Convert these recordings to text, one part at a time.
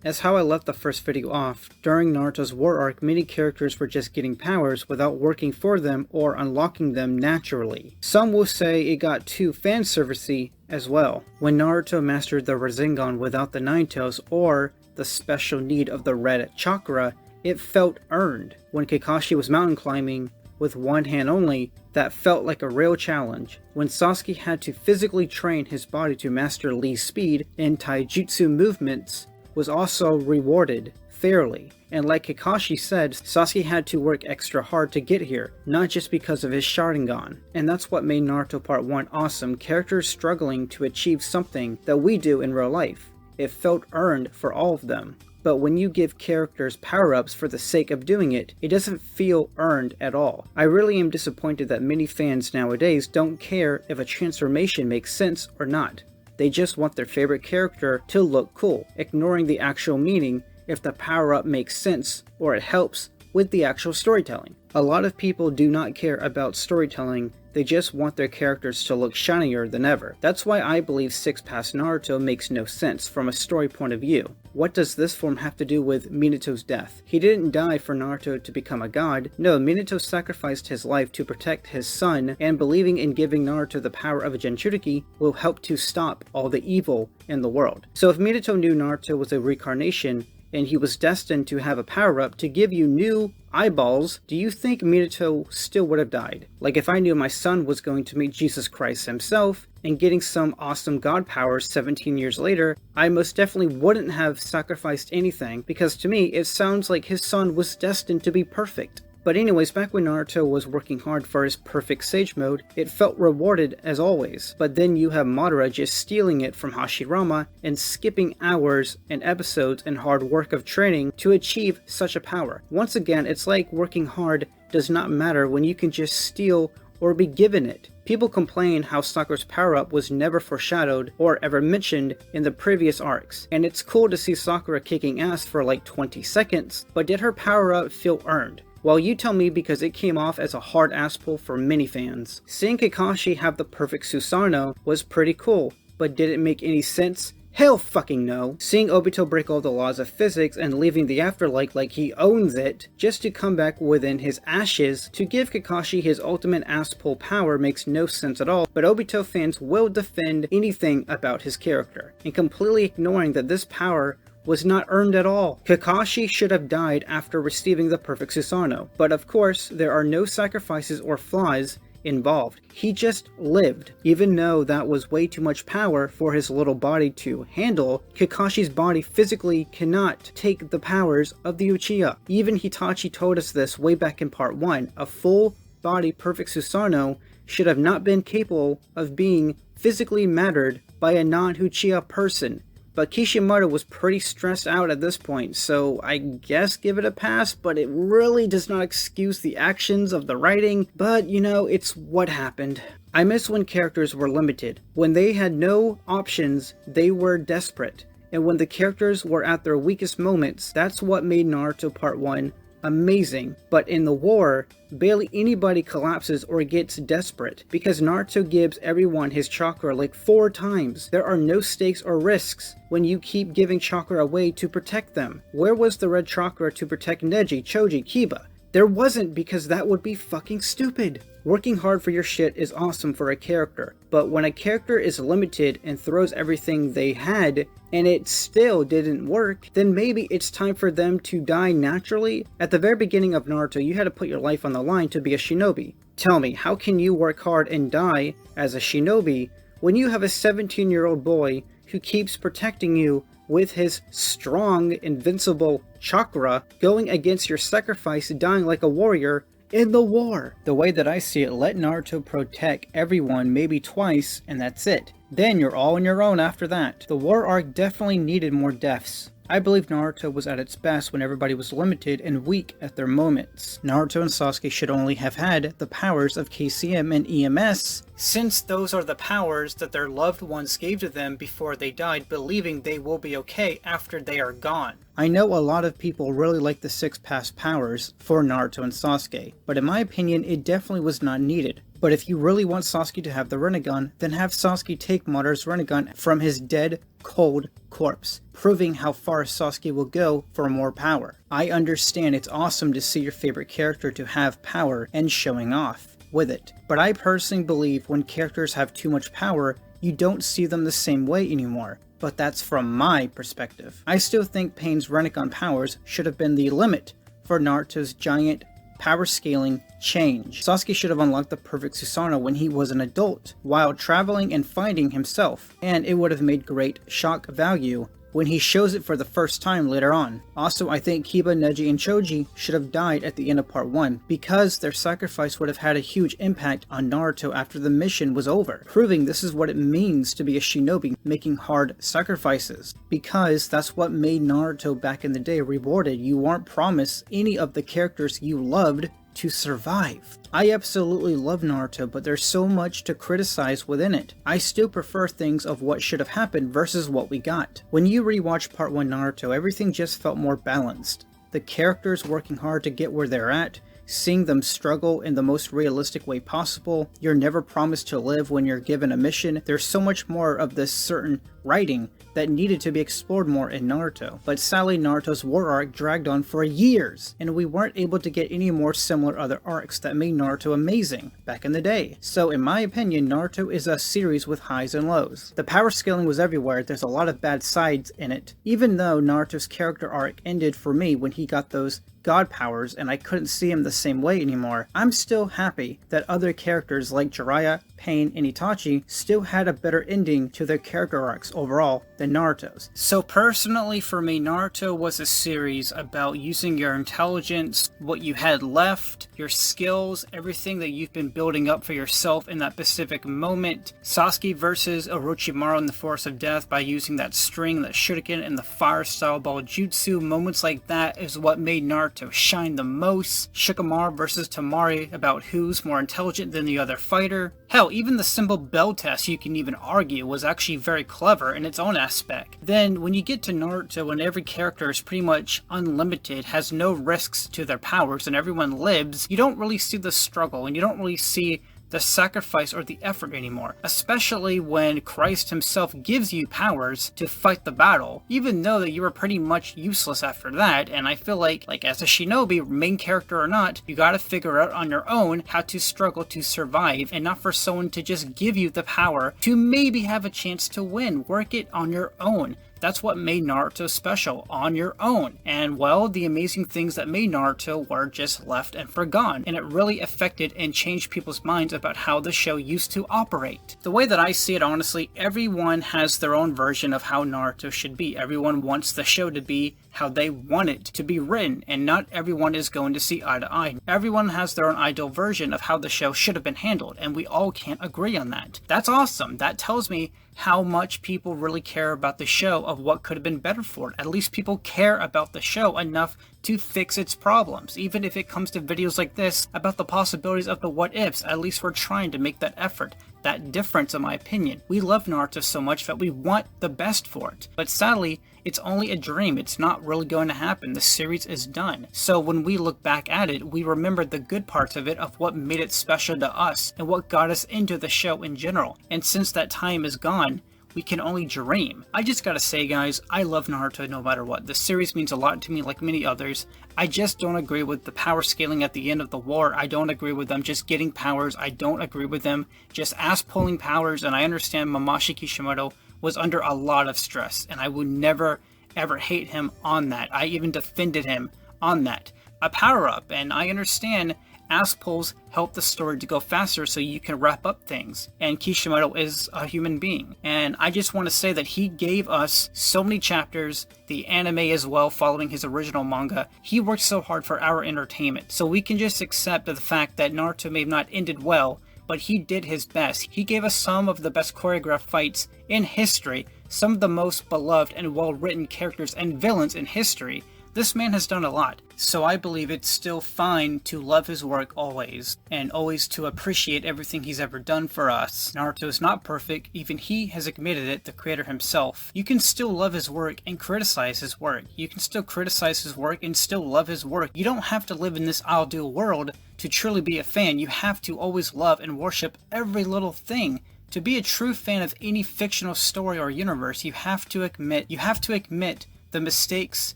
As how I left the first video off, during Naruto's war arc, many characters were just getting powers without working for them or unlocking them naturally. Some will say it got too fanservice-y as well. When Naruto mastered the Rasengan without the Nine Tails or the special need of the red chakra, it felt earned. When Kakashi was mountain climbing with one hand only, that felt like a real challenge. When Sasuke had to physically train his body to master Lee's speed and taijutsu movements was also rewarded fairly. And like Kakashi said, Sasuke had to work extra hard to get here, not just because of his Sharingan. And that's what made Naruto Part 1 awesome, characters struggling to achieve something that we do in real life. It felt earned for all of them. But when you give characters power-ups for the sake of doing it, it doesn't feel earned at all. I really am disappointed that many fans nowadays don't care if a transformation makes sense or not. They just want their favorite character to look cool, ignoring the actual meaning if the power-up makes sense or it helps with the actual storytelling. A lot of people do not care about storytelling, they just want their characters to look shinier than ever. That's why I believe 6 Past Naruto makes no sense from a story point of view. What does this form have to do with Minato's death? He didn't die for Naruto to become a god. No, Minato sacrificed his life to protect his son, and believing in giving Naruto the power of a Jinchuriki will help to stop all the evil in the world. So if Minato knew Naruto was a reincarnation, and he was destined to have a power-up to give you new eyeballs, do you think Minato still would have died? Like if I knew my son was going to meet Jesus Christ himself and getting some awesome god powers 17 years later, I most definitely wouldn't have sacrificed anything, because to me it sounds like his son was destined to be perfect. But anyways, back when Naruto was working hard for his perfect sage mode, it felt rewarded as always. But then you have Madara just stealing it from Hashirama and skipping hours and episodes and hard work of training to achieve such a power. Once again, it's like working hard does not matter when you can just steal or be given it. People complain how Sakura's power-up was never foreshadowed or ever mentioned in the previous arcs. And it's cool to see Sakura kicking ass for like 20 seconds, but did her power-up feel earned? Well, you tell me, because it came off as a hard ass pull for many fans. Seeing Kakashi have the perfect Susanoo was pretty cool, but did it make any sense? Hell fucking no. Seeing Obito break all the laws of physics and leaving the afterlife like he owns it, just to come back within his ashes to give Kakashi his ultimate ass pull power makes no sense at all, but Obito fans will defend anything about his character, and completely ignoring that this power was not earned at all. Kakashi should have died after receiving the perfect Susanoo, but of course there are no sacrifices or flaws involved. He just lived. Even though that was way too much power for his little body to handle, Kakashi's body physically cannot take the powers of the Uchiha. Even Hitachi told us this way back in part 1. A full body perfect Susanoo should have not been capable of being physically mattered by a non-Uchiha person. But Kishimoto was pretty stressed out at this point, so I guess give it a pass, but it really does not excuse the actions of the writing, but you know, it's what happened. I miss when characters were limited. When they had no options, they were desperate. And when the characters were at their weakest moments, that's what made Naruto Part 1 amazing. But in the war, barely anybody collapses or gets desperate, because Naruto gives everyone his chakra like 4 times. There are no stakes or risks when you keep giving chakra away to protect them. Where was the red chakra to protect Neji, Choji, Kiba? There wasn't, because that would be fucking stupid. Working hard for your shit is awesome for a character, but when a character is limited and throws everything they had and it still didn't work, then maybe it's time for them to die naturally. At the very beginning of Naruto, you had to put your life on the line to be a shinobi. Tell me, how can you work hard and die as a shinobi when you have a 17-year-old boy who keeps protecting you with his strong, invincible chakra, going against your sacrifice, dying like a warrior in the war? The way that I see it, let Naruto protect everyone maybe twice, and that's it. Then you're all on your own after that. The war arc definitely needed more deaths. I believe Naruto was at its best when everybody was limited and weak at their moments. Naruto and Sasuke should only have had the powers of KCM and EMS, since those are the powers that their loved ones gave to them before they died, believing they will be okay after they are gone. I know a lot of people really like the 6 past powers for Naruto and Sasuke, but in my opinion it definitely was not needed. But if you really want Sasuke to have the Rinnegan, then have Sasuke take Madara's Rinnegan from his dead, cold corpse, proving how far Sasuke will go for more power. I understand it's awesome to see your favorite character to have power and showing off with it, but I personally believe when characters have too much power, you don't see them the same way anymore. But that's from my perspective. I still think Pain's Rinnegan powers should have been the limit for Naruto's giant power scaling change. Sasuke should have unlocked the perfect Susanoo when he was an adult, while traveling and finding himself, and it would have made great shock value when he shows it for the first time later on. Also, I think Kiba, Neji, and Choji should have died at the end of part 1, because their sacrifice would have had a huge impact on Naruto after the mission was over, proving this is what it means to be a shinobi, making hard sacrifices. Because that's what made Naruto back in the day rewarded. You weren't promised any of the characters you loved to survive. I absolutely love Naruto, but there's so much to criticize within it. I still prefer things of what should have happened versus what we got. When you rewatch part 1 Naruto, everything just felt more balanced. The characters working hard to get where they're at, seeing them struggle in the most realistic way possible. You're never promised to live when you're given a mission. There's so much more of this certain writing that needed to be explored more in Naruto. But sadly, Naruto's war arc dragged on for years, and we weren't able to get any more similar other arcs that made Naruto amazing back in the day. So in my opinion, Naruto is a series with highs and lows. The power scaling was everywhere. There's a lot of bad sides in it. Even though Naruto's character arc ended for me when he got those god powers and I couldn't see him the same way anymore, I'm still happy that other characters like Jiraiya, Pain, and Itachi still had a better ending to their character arcs overall than Naruto's. So personally for me, Naruto was a series about using your intelligence, what you had left, your skills, everything that you've been building up for yourself in that specific moment. Sasuke versus Orochimaru in the Forest of Death by using that string, that shuriken, and the fire style ball jutsu. Moments like that is what made Naruto shine the most. Shikamaru versus Temari about who's more intelligent than the other fighter. Hell, even the simple bell test, you can even argue, was actually very clever in its own aspect. Then, when you get to Naruto and every character is pretty much unlimited, has no risks to their powers, and everyone lives, you don't really see the struggle, and you don't really see the sacrifice or the effort anymore, especially when Christ himself gives you powers to fight the battle, even though that you were pretty much useless after that. And I feel like as a shinobi, main character or not, you gotta figure out on your own how to struggle to survive, and not for someone to just give you the power to maybe have a chance to win. Work it on your own. That's what made Naruto special, on your own. And well, the amazing things that made Naruto were just left and forgotten, and it really affected and changed people's minds about how the show used to operate. The way that I see it, honestly, everyone has their own version of how Naruto should be. Everyone wants the show to be how they want it to be written, and not everyone is going to see eye to eye. Everyone has their own ideal version of how the show should have been handled, and we all can't agree on that. That's awesome. That tells me how much people really care about the show, of what could have been better for it. At least people care about the show enough to fix its problems. Even if it comes to videos like this about the possibilities of the what ifs, at least we're trying to make that effort, that difference in my opinion. We love Naruto so much that we want the best for it. But sadly, it's only a dream. It's not really going to happen. The series is done. So when we look back at it, we remember the good parts of it, of what made it special to us and what got us into the show in general. And since that time is gone, we can only dream. I just gotta say, guys, I love Naruto no matter what. The series means a lot to me, like many others. I just don't agree with the power scaling at the end of the war. I don't agree with them just getting powers. I don't agree with them just ass-pulling powers, and I understand Mamashi Kishimoto was under a lot of stress, and I would never ever hate him on that. I even defended him on that. A power-up, and I understand ass pulls help the story to go faster so you can wrap up things. And Kishimoto is a human being. And I just want to say that he gave us so many chapters, the anime as well, following his original manga. He worked so hard for our entertainment. So we can just accept the fact that Naruto may have not ended well, but he did his best. He gave us some of the best choreographed fights in history, some of the most beloved and well-written characters and villains in history. This man has done a lot, so I believe it's still fine to love his work always, and always to appreciate everything he's ever done for us. Naruto is not perfect, even he has admitted it, the creator himself. You can still love his work and criticize his work. You can still criticize his work and still love his work. You don't have to live in this ideal world to truly be a fan. You have to always love and worship every little thing. To be a true fan of any fictional story or universe, you have to admit the mistakes,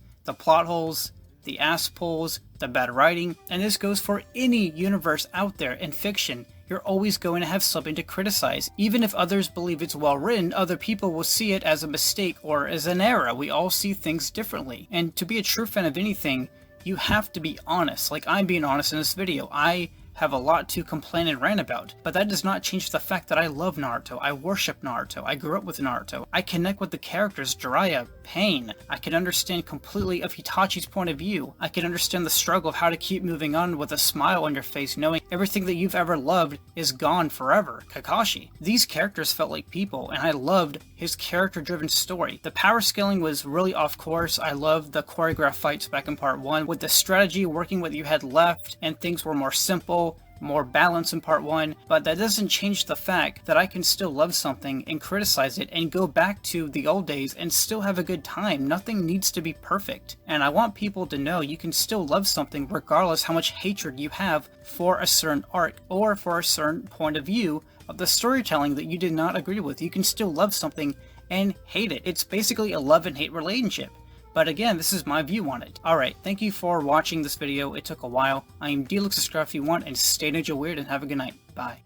the plot holes, the ass pulls, the bad writing, and this goes for any universe out there in fiction. You're always going to have something to criticize. Even if others believe it's well written, other people will see it as a mistake or as an error. We all see things differently. And to be a true fan of anything, you have to be honest. Like I'm being honest in this video. I have a lot to complain and rant about, but that does not change the fact that I love Naruto. I worship Naruto. I grew up with Naruto. I connect with the characters Jiraiya, Pain. I can understand completely of Itachi's point of view. I can understand the struggle of how to keep moving on with a smile on your face, knowing everything that you've ever loved is gone forever. Kakashi. These characters felt like people, and I loved his character-driven story. The power scaling was really off course. I loved the choreographed fights back in part 1, with the strategy working what you had left, and things were more simple, more balance in part 1, but that doesn't change the fact that I can still love something and criticize it and go back to the old days and still have a good time. Nothing needs to be perfect, and I want people to know you can still love something regardless how much hatred you have for a certain arc or for a certain point of view of the storytelling that you did not agree with. You can still love something and hate it. It's basically a love and hate relationship. But again, this is my view on it. Alright, thank you for watching this video. It took a while. I am D-Luke. Subscribe if you want, and stay ninja weird, and have a good night. Bye.